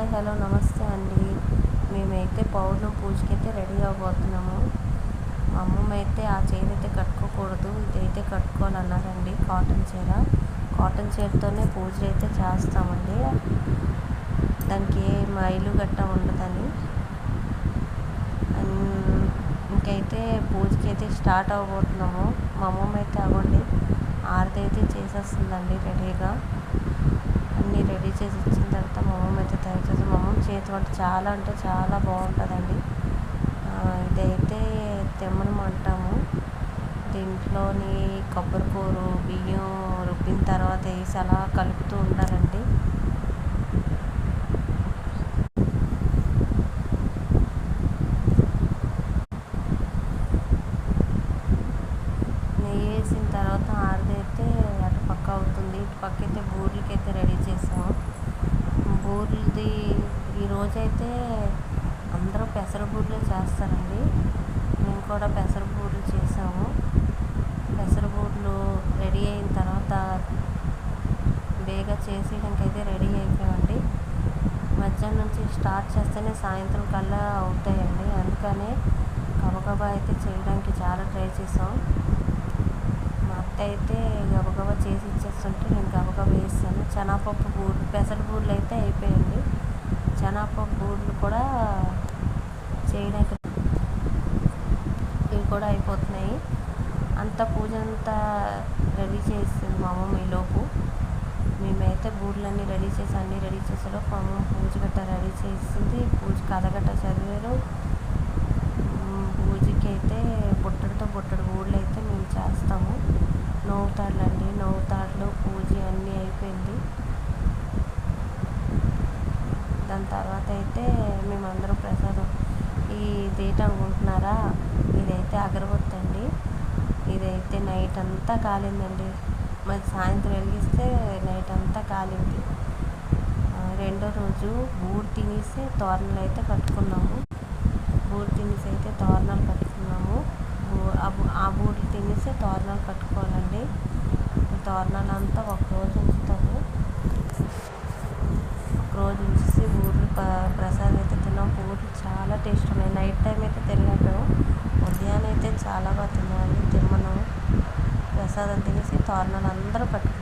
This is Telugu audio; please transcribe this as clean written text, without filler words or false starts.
హాయ్ హలో నమస్తే అండి. మేమైతే పౌర్ణమి పూజకైతే రెడీ అవ్వబోతున్నాము. మా అమ్మమ్మ అయితే ఆ చీర అయితే కట్టుకోకూడదు, ఇదైతే కట్టుకోవాలన్నారండి. కాటన్ చీరతోనే పూజలు అయితే చేస్తామండి. దానికి ఏ మైలు గట్ట ఉండదని. ఇంకైతే పూజకి అయితే స్టార్ట్ అవ్వబోతున్నాము. మా అమ్మమ్మ అయితే అవ్వండి ఆరతి అయితే చేసేస్తుందండి రెడీగా. అన్నీ రెడీ చేసి ఇచ్చిన తర్వాత మా అమ్మమ్మ అయితే తయారు చేసి మా అమ్మమ్మ చేతి వంట చాలా అంటే చాలా బాగుంటుందండి. ఇదైతే తెమ్మనం అంటాము. దీంట్లోని కొబ్బరికూరు బియ్యం రుబ్బిన తర్వాత వేసి అలా కలుపుతూ ఉండాలండి. నెయ్యి వేసిన తర్వాత ఆరదైతే అటు పక్క అవుతుంది, ఇటు పక్క అయితే బూరెలకి అయితే రెడీ చేసాము. బూరెలది ఈరోజైతే అందరూ పెసర బూరెలు చేస్తారండి. మేము కూడా పెసర బూరెలు చేసాము. పెసర బూరెలు రెడీ అయిన తర్వాత బేగా చేసేయడానికైతే రెడీ అయిపోయామండి. మధ్యాహ్నం నుంచి స్టార్ట్ చేస్తేనే సాయంత్రం కల్లా అవుతాయండి. అందుకనే గబగబా అయితే చేయడానికి చాలా ట్రై చేసాం. మా అత్త అయితే గబగబా చేసి ఇచ్చేస్తుంటే నేను గబగబా వేసాను. శనగపప్పు బూరెలు పెసర బూరెలు అయితే అయిపోయాయండి. శనగపప్పు బూరెలు కూడా చేయడానికి ఇవి కూడా అయిపోతున్నాయి. అంతా పూజ అంతా రెడీ చేసింది మా అమ్మమ్మ. ఈలోపు మేమైతే బూరెలన్నీ రెడీ చేసి అన్నీ రెడీ చేసేలోపు మా అమ్మమ్మ పూజ గట్ట రెడీ చేసింది. పూజ కథ గట్ట చదివారు. పూజకి అయితే బుట్టడితో బుట్టడి బూరెలు అయితే మేము చేస్తాము. నవ్వుతాడులు పూజ అన్నీ అయిపోయింది. దాని తర్వాత అయితే మేమందరం ప్రసాదం ఇదేంటి అనుకుంటున్నారా, ఇదైతే అగరబత్తి అండి. ఇదైతే నైట్ అంతా కాలిందండి. మరి సాయంత్రం వెలిగిస్తే నైట్ అంతా కాలింది. రెండో రోజు బూరెలు తినేసి తోరణాలు అయితే కట్టుకున్నాము. ఆ బూరెలు తినేసి తోరణాలు కట్టుకోవాలండి. ఈ తోరణాలు అంతా ఒకరోజు ఉంచుతాము. ఒకరోజు ఉంచేసి బూరెలు ప్రసాదం అయితే తిన్నాం. బూరెలు చాలా టేస్ట్ ఉన్నాయి. నైట్ టైం అయితే తినలేకపోయాము. ఉదయాన్నే అయితే చాలా బాగా తిన్నామండి. తిమ్మనం ప్రసాదం తినేసి తోరణాలు అందరూ కట్టుకున్నాం.